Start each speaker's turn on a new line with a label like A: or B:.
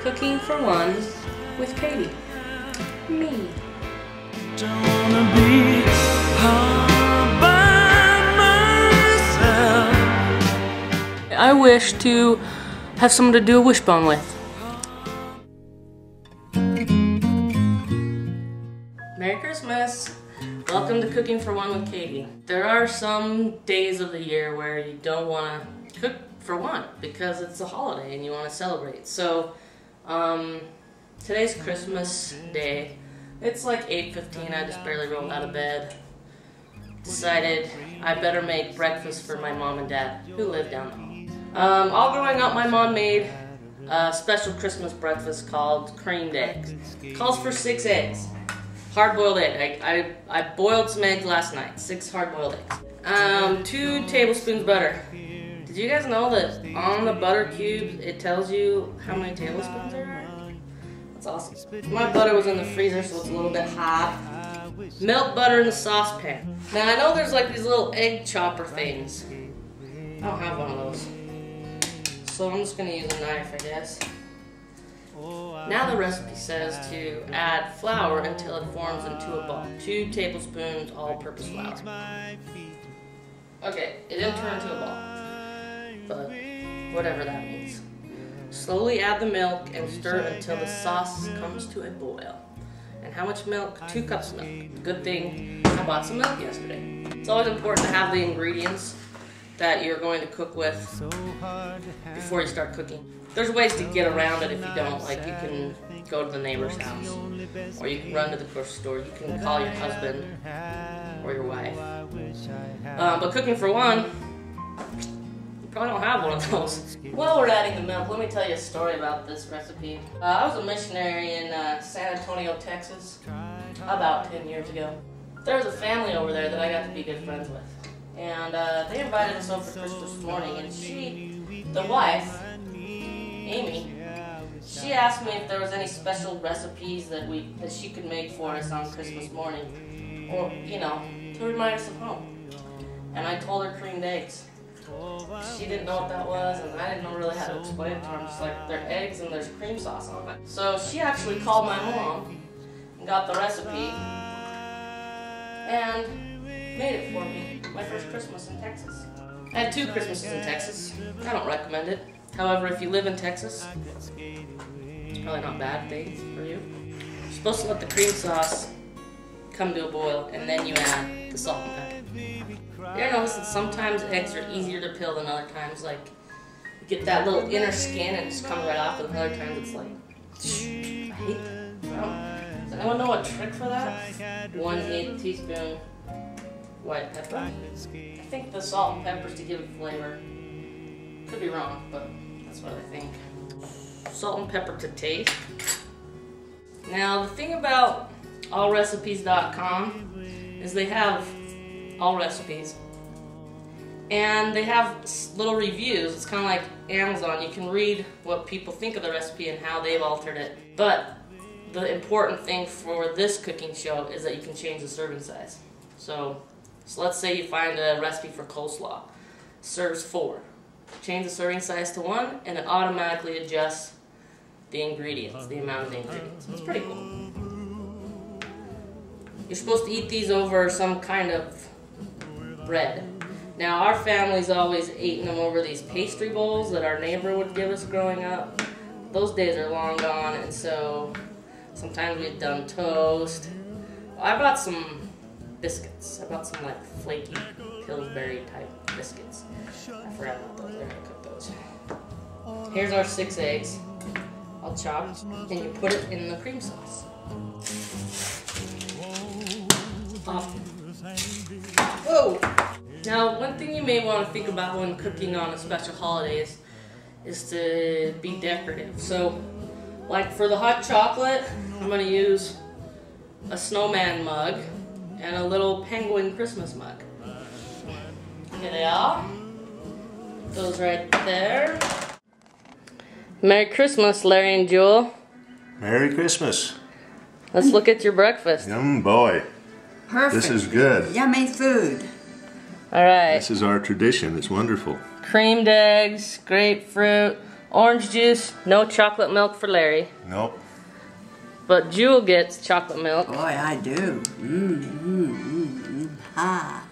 A: Cooking for one with Katy. Me.
B: Don't wanna be all by myself.
A: I wish to have someone to do a wishbone with. Merry Christmas! Welcome to Cooking for One with Katy. There are some days of the year where you don't want to cook for one because it's a holiday and you want to celebrate. So, today's Christmas Day. It's like 8:15, I just barely rolled out of bed. Decided I better make breakfast for my mom and dad, who live down the hall. All growing up, my mom made a special Christmas breakfast called creamed eggs. It calls for 6 eggs. Hard-boiled egg. I boiled some eggs last night. 6 hard-boiled eggs. 2 tablespoons butter. Did you guys know that on the butter cubes it tells you how many tablespoons there are? That's awesome. My butter was in the freezer, so it's a little bit hot. Melt butter in the saucepan. Now I know there's like these little egg chopper things. I don't have one of those. So I'm just gonna use a knife, I guess. Now the recipe says to add flour until it forms into a ball. 2 tablespoons all-purpose flour. Okay, it didn't turn into a ball, but whatever that means. Slowly add the milk and stir until the sauce comes to a boil. And how much milk? 2 cups of milk. Good thing I bought some milk yesterday. It's always important to have the ingredients that you're going to cook with before you start cooking. There's ways to get around it if you don't. Like, you can go to the neighbor's house, or you can run to the grocery store. You can call your husband or your wife. But cooking for one, you probably don't have one of those. While we're adding the milk, let me tell you a story about this recipe. I was a missionary in San Antonio, Texas, about 10 years ago. There was a family over there that I got to be good friends with. And they invited us over for Christmas morning, and the wife, Amy, she asked me if there was any special recipes that she could make for us on Christmas morning, or, you know, to remind us of home. And I told her creamed eggs. She didn't know what that was, and I didn't know really how to explain it to her. I'm just like, they're eggs and there's cream sauce on it. So she actually called my mom and got the recipe and made it for me. My first Christmas in Texas. I had 2 Christmases in Texas. I don't recommend it. However, if you live in Texas, it's probably not a bad thing for you. You're supposed to let the cream sauce come to a boil, and then you add the salt and pepper. You ever notice that sometimes eggs are easier to peel than other times? Like, you get that little inner skin and it just comes right off, and other times it's like, I hate that. Does anyone know a trick for that? 1/8 teaspoon white pepper. I think the salt and peppers to give it flavor. Could be wrong, but that's what I think. Salt and pepper to taste. Now the thing about allrecipes.com is they have all recipes, and they have little reviews. It's kind of like Amazon. You can read what people think of the recipe and how they've altered it. But the important thing for this cooking show is that you can change the serving size. So let's say you find a recipe for coleslaw. Serves 4. Change the serving size to 1, and it automatically adjusts the ingredients, the amount of the ingredients. It's pretty cool. You're supposed to eat these over some kind of bread. Now, our family's always eaten them over these pastry bowls that our neighbor would give us growing up. Those days are long gone, and so sometimes we've done toast. I brought some biscuits. I bought some like flaky Pillsbury type biscuits. I forgot about those. They're gonna cook those. Here's our 6 eggs, all chopped, and you put it in the cream sauce. Whoa! Now, one thing you may want to think about when cooking on a special holiday is to be decorative. So, like for the hot chocolate, I'm gonna use a snowman mug and a little penguin Christmas mug. Here they are. Those right there. Merry Christmas, Larry and Jewel.
C: Merry Christmas.
A: Let's look at your breakfast.
C: Yum boy.
D: Perfect.
C: This is good.
D: Yummy food.
A: All right.
C: This is our tradition. It's wonderful.
A: Creamed eggs, grapefruit, Orange juice, no chocolate milk for Larry.
C: Nope.
A: But Jewel gets chocolate milk.
D: Boy, I do. Ha.